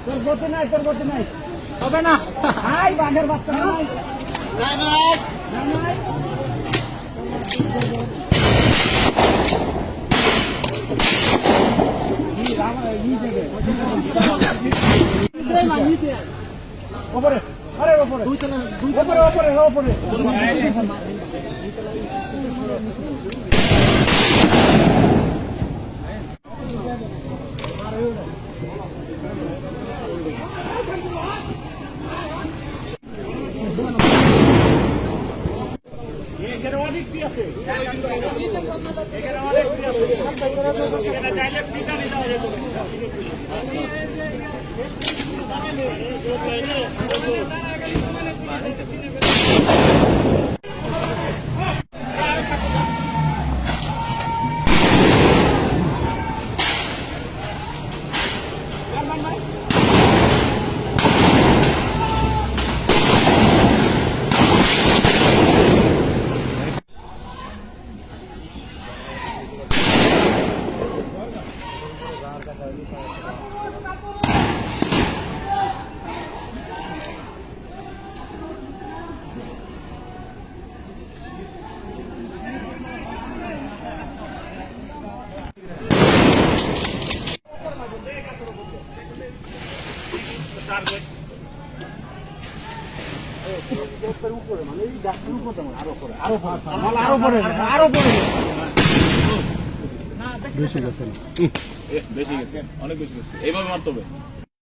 তোর গতি নাই হবে না। হাই বাঘের বাচ্চা নাই ওপরে, আরে ওপরে ওপরে ওপরে এখানে অনেক কি আছে, এখানে অনেক কি আছে, এখানে ডাইরেক্ট পিটা নিতে হবে। বেশি গেছে, অনেক বেশি গেছে, এইভাবে মারতে হবে।